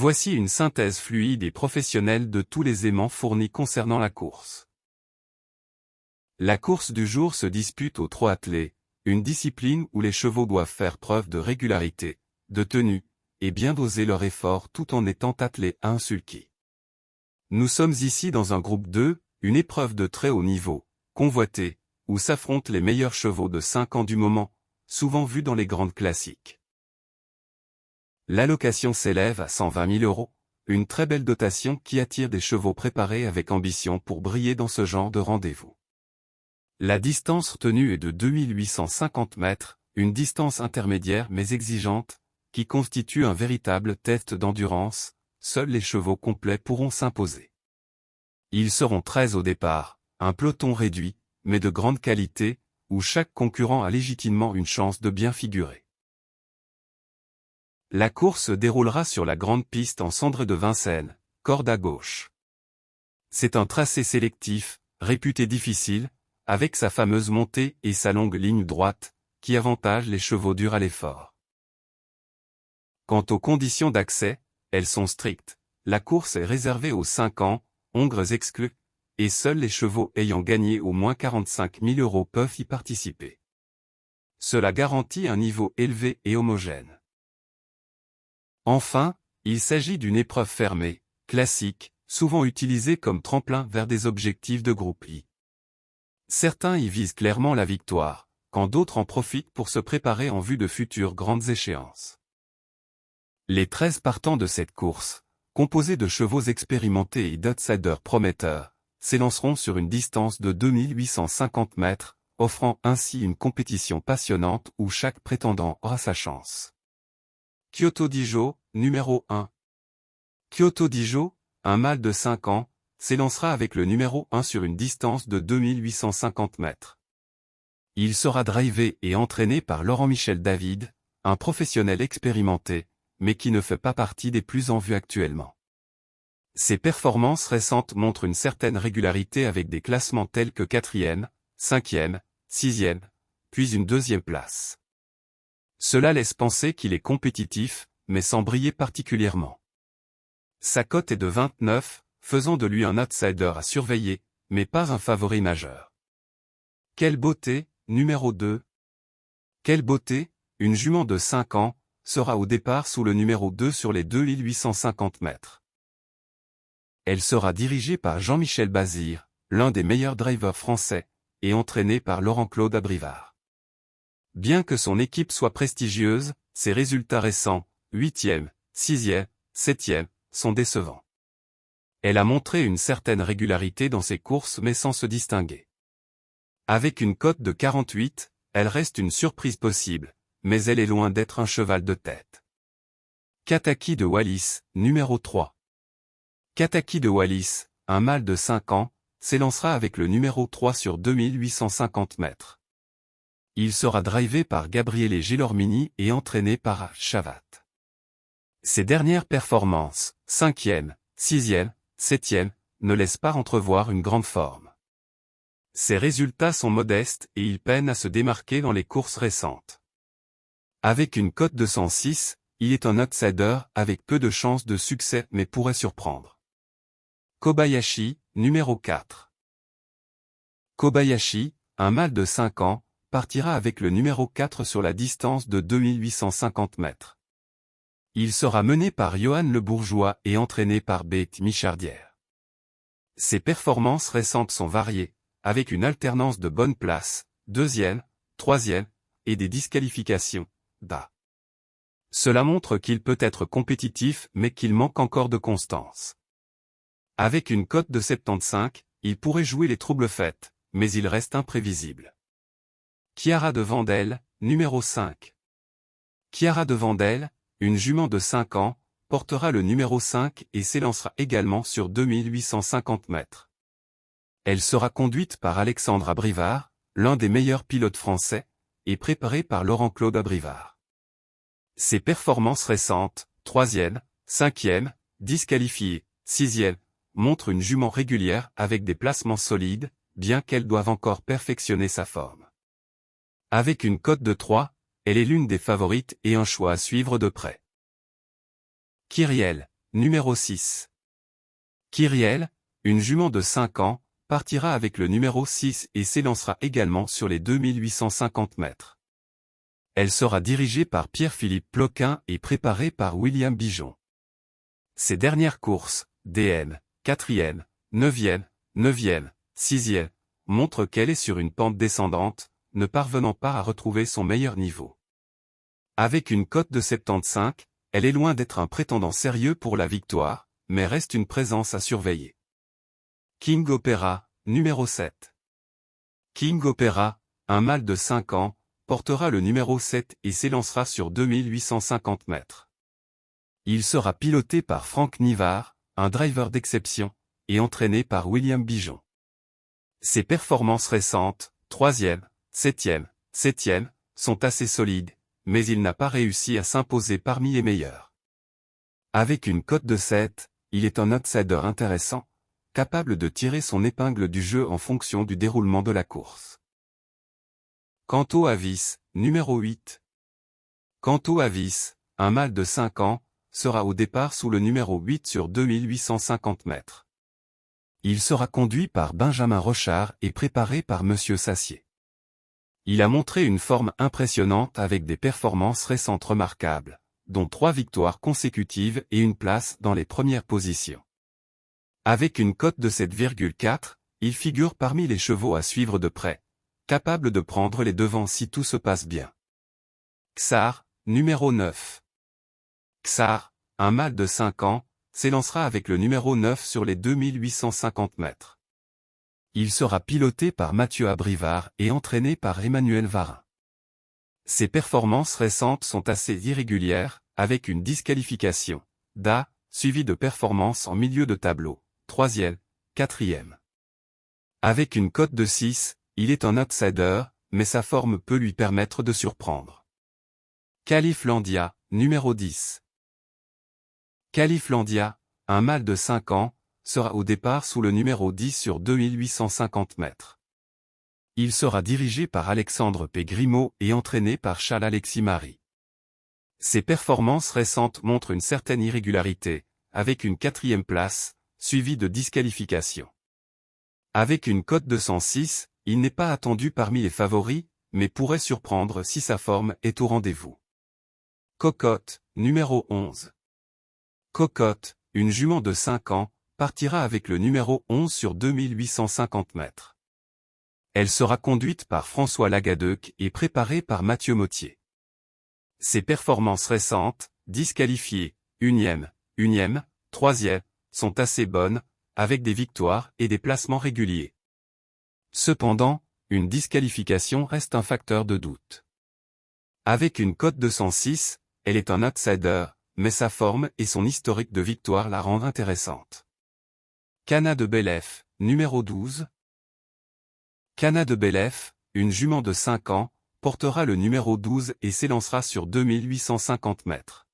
Voici une synthèse fluide et professionnelle de tous les éléments fournis concernant la course. La course du jour se dispute au trot attelé, une discipline où les chevaux doivent faire preuve de régularité, de tenue, et bien doser leur effort tout en étant attelés à un sulky. Nous sommes ici dans un groupe 2, une épreuve de très haut niveau, convoitée, où s'affrontent les meilleurs chevaux de 5 ans du moment, souvent vus dans les grandes classiques. L'allocation s'élève à 120 000 €, une très belle dotation qui attire des chevaux préparés avec ambition pour briller dans ce genre de rendez-vous. La distance retenue est de 2850 mètres, une distance intermédiaire mais exigeante, qui constitue un véritable test d'endurance, seuls les chevaux complets pourront s'imposer. Ils seront 13 au départ, un peloton réduit, mais de grande qualité, où chaque concurrent a légitimement une chance de bien figurer. La course se déroulera sur la grande piste en cendré de Vincennes, corde à gauche. C'est un tracé sélectif, réputé difficile, avec sa fameuse montée et sa longue ligne droite, qui avantage les chevaux durs à l'effort. Quant aux conditions d'accès, elles sont strictes. La course est réservée aux 5 ans, hongres exclus, et seuls les chevaux ayant gagné au moins 45 000 € peuvent y participer. Cela garantit un niveau élevé et homogène. Enfin, il s'agit d'une épreuve fermée, classique, souvent utilisée comme tremplin vers des objectifs de groupe I. Certains y visent clairement la victoire, quand d'autres en profitent pour se préparer en vue de futures grandes échéances. Les 13 partants de cette course, composés de chevaux expérimentés et d'outsiders prometteurs, s'élanceront sur une distance de 2850 mètres, offrant ainsi une compétition passionnante où chaque prétendant aura sa chance. Kyoto Dijo, numéro 1. Kyoto Dijo, un mâle de 5 ans, s'élancera avec le numéro 1 sur une distance de 2850 mètres. Il sera drivé et entraîné par Laurent-Michel David, un professionnel expérimenté, mais qui ne fait pas partie des plus en vue actuellement. Ses performances récentes montrent une certaine régularité avec des classements tels que 4e, 5e, 6e, puis une 2e place. Cela laisse penser qu'il est compétitif, mais sans briller particulièrement. Sa cote est de 29, faisant de lui un outsider à surveiller, mais pas un favori majeur. Quelle beauté, numéro 2. Quelle beauté, une jument de 5 ans, sera au départ sous le numéro 2 sur les 2850 mètres. Elle sera dirigée par Jean-Michel Bazire, l'un des meilleurs drivers français, et entraînée par Laurent-Claude Abrivard. Bien que son équipe soit prestigieuse, ses résultats récents, 8e, 6e, 7e, sont décevants. Elle a montré une certaine régularité dans ses courses mais sans se distinguer. Avec une cote de 48, elle reste une surprise possible, mais elle est loin d'être un cheval de tête. Kataki de Wallis, numéro 3. Kataki de Wallis, un mâle de 5 ans, s'élancera avec le numéro 3 sur 2850 mètres. Il sera drivé par Gabriele Gilormini et entraîné par Chavat. Ses dernières performances, 5e, 6e, 7e, ne laissent pas entrevoir une grande forme. Ses résultats sont modestes et il peine à se démarquer dans les courses récentes. Avec une cote de 106, il est un outsider avec peu de chances de succès mais pourrait surprendre. Kobayashi, numéro 4. Kobayashi, un mâle de 5 ans, partira avec le numéro 4 sur la distance de 2850 mètres. Il sera mené par Johan Le Bourgeois et entraîné par Beth Michardière. Ses performances récentes sont variées, avec une alternance de bonnes places, 2e, 3e, et des disqualifications, bas. Cela montre qu'il peut être compétitif mais qu'il manque encore de constance. Avec une cote de 75, il pourrait jouer les troubles fêtes, mais il reste imprévisible. Chiara de Vandel, numéro 5. Chiara de Vandel, une jument de 5 ans, portera le numéro 5 et s'élancera également sur 2850 mètres. Elle sera conduite par Alexandre Abrivard, l'un des meilleurs pilotes français, et préparée par Laurent-Claude Abrivard. Ses performances récentes, 3e, 5e, disqualifiée, 6e, montrent une jument régulière avec des placements solides, bien qu'elle doive encore perfectionner sa forme. Avec une cote de 3, elle est l'une des favorites et un choix à suivre de près. Kyriel, numéro 6. Kyrielle, une jument de 5 ans, partira avec le numéro 6 et s'élancera également sur les 2850 mètres. Elle sera dirigée par Pierre-Philippe Ploquin et préparée par William Bijon. Ses dernières courses, DN, 4e, 9e, 9e, 6e, montrent qu'elle est sur une pente descendante, ne parvenant pas à retrouver son meilleur niveau. Avec une cote de 75, elle est loin d'être un prétendant sérieux pour la victoire, mais reste une présence à surveiller. King Opera, numéro 7. King Opera, un mâle de 5 ans, portera le numéro 7 et s'élancera sur 2850 mètres. Il sera piloté par Franck Nivard, un driver d'exception, et entraîné par William Bijon. Ses performances récentes, 3e, 7e, 7e, sont assez solides, mais il n'a pas réussi à s'imposer parmi les meilleurs. Avec une cote de 7, il est un outsider intéressant, capable de tirer son épingle du jeu en fonction du déroulement de la course. Canto Avis, numéro 8. Canto Avis, un mâle de 5 ans, sera au départ sous le numéro 8 sur 2850 mètres. Il sera conduit par Benjamin Rochard et préparé par Monsieur Sassier. Il a montré une forme impressionnante avec des performances récentes remarquables, dont 3 victoires consécutives et une place dans les premières positions. Avec une cote de 7,4, il figure parmi les chevaux à suivre de près, capable de prendre les devants si tout se passe bien. Xar, numéro 9. Xar, un mâle de 5 ans, s'élancera avec le numéro 9 sur les 2850 mètres. Il sera piloté par Mathieu Abrivard et entraîné par Emmanuel Varin. Ses performances récentes sont assez irrégulières, avec une disqualification, d'A, suivie de performances en milieu de tableau, 3e, 4e. Avec une cote de 6, il est un outsider, mais sa forme peut lui permettre de surprendre. Califlandia, numéro 10. Califlandia, un mâle de 5 ans, sera au départ sous le numéro 10 sur 2850 mètres. Il sera dirigé par Alexandre P. Grimaud et entraîné par Charles-Alexis Marie. Ses performances récentes montrent une certaine irrégularité, avec une 4e place, suivie de disqualification. Avec une cote de 106, il n'est pas attendu parmi les favoris, mais pourrait surprendre si sa forme est au rendez-vous. Cocotte, numéro 11. Cocotte, une jument de 5 ans, partira avec le numéro 11 sur 2850 mètres. Elle sera conduite par François Lagadeuc et préparée par Mathieu Mottier. Ses performances récentes, disqualifiées, 1e, 1e, 3e, sont assez bonnes, avec des victoires et des placements réguliers. Cependant, une disqualification reste un facteur de doute. Avec une cote de 106, elle est un outsider, mais sa forme et son historique de victoire la rendent intéressante. Cana de Belef, numéro 12. Cana de Belef, une jument de 5 ans, portera le numéro 12 et s'élancera sur 2850 mètres.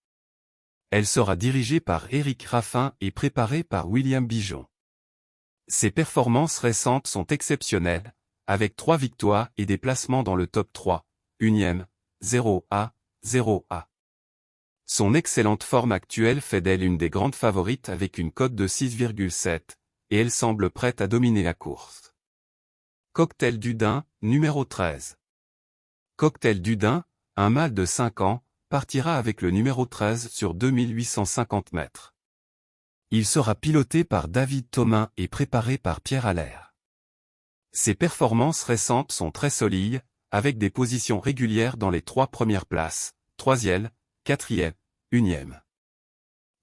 Elle sera dirigée par Éric Raffin et préparée par William Bijon. Ses performances récentes sont exceptionnelles, avec 3 victoires et des placements dans le top 3, 1e, 0A, 0A. Son excellente forme actuelle fait d'elle une des grandes favorites avec une cote de 6,7, et elle semble prête à dominer la course. Cocktail du Dain, numéro 13. Cocktail du Dain, un mâle de 5 ans, partira avec le numéro 13 sur 2850 mètres. Il sera piloté par David Thomain et préparé par Pierre Allaire. Ses performances récentes sont très solides, avec des positions régulières dans les 3 premières places, 3e, 4e, 1e.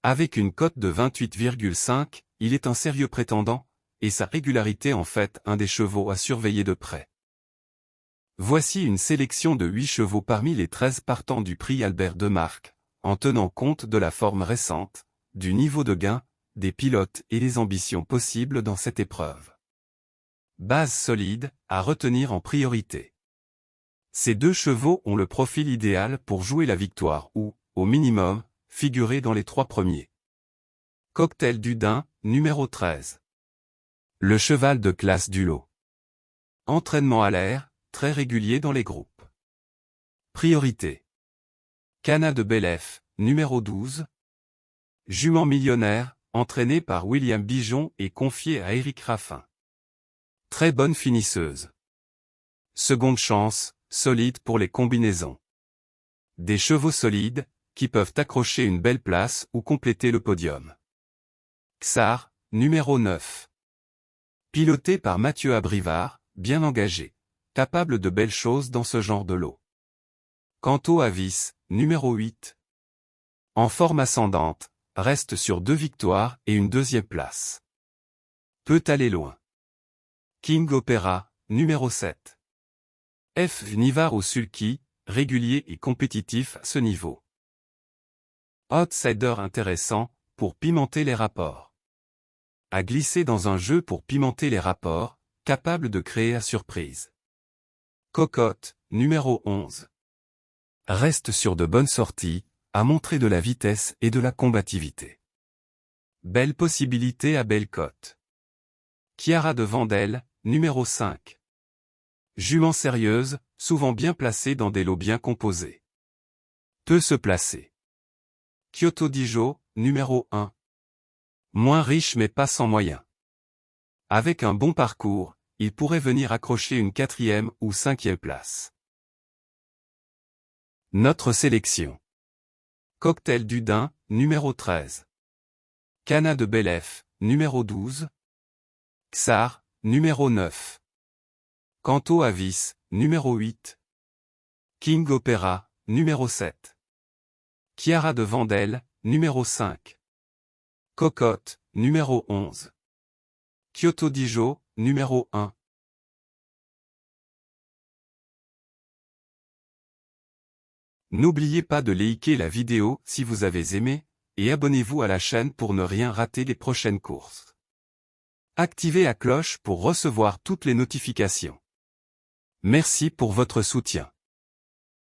Avec une cote de 28,5, il est un sérieux prétendant, et sa régularité en fait un des chevaux à surveiller de près. Voici une sélection de 8 chevaux parmi les 13 partants du prix Albert Demarque, en tenant compte de la forme récente, du niveau de gain, des pilotes et les ambitions possibles dans cette épreuve. Base solide, à retenir en priorité. Ces 2 chevaux ont le profil idéal pour jouer la victoire ou, au minimum, figurer dans les 3 premiers. Cocktail du Dain, numéro 13. Le cheval de classe du lot. Entraînement à l'air, très régulier dans les groupes. Priorité. Cana de Belef, numéro 12. Jument millionnaire, entraîné par William Bijon et confié à Éric Raffin. Très bonne finisseuse. Seconde chance, solide pour les combinaisons. Des chevaux solides, qui peuvent accrocher une belle place ou compléter le podium. Xar, numéro 9. Piloté par Mathieu Abrivard, bien engagé, capable de belles choses dans ce genre de lot. Canto Avis, numéro 8. En forme ascendante, reste sur 2 victoires et une 2e place. Peut aller loin. King Opera, numéro 7. F. Nivar au sulky, régulier et compétitif à ce niveau. Outsider intéressant, pour pimenter les rapports. À glisser dans un jeu pour pimenter les rapports, capable de créer la surprise. Cocotte, numéro 11. Reste sur de bonnes sorties, à montrer de la vitesse et de la combativité. Belle possibilité à belle cote. Chiara de Vandel, numéro 5. Jument sérieuse, souvent bien placée dans des lots bien composés. Peut se placer. Kyoto Dijo, numéro 1. Moins riche mais pas sans moyens. Avec un bon parcours, il pourrait venir accrocher une 4e ou 5e place. Notre sélection. Cocktail du Dain, numéro 13. Cana de Belef, numéro 12. Xar, numéro 9. Canto Avis, numéro 8. King Opera, numéro 7. Chiara de Vandel, numéro 5. Cocotte, numéro 11. Kyoto Dijo, numéro 1. N'oubliez pas de liker la vidéo si vous avez aimé, et abonnez-vous à la chaîne pour ne rien rater des prochaines courses. Activez la cloche pour recevoir toutes les notifications. Merci pour votre soutien.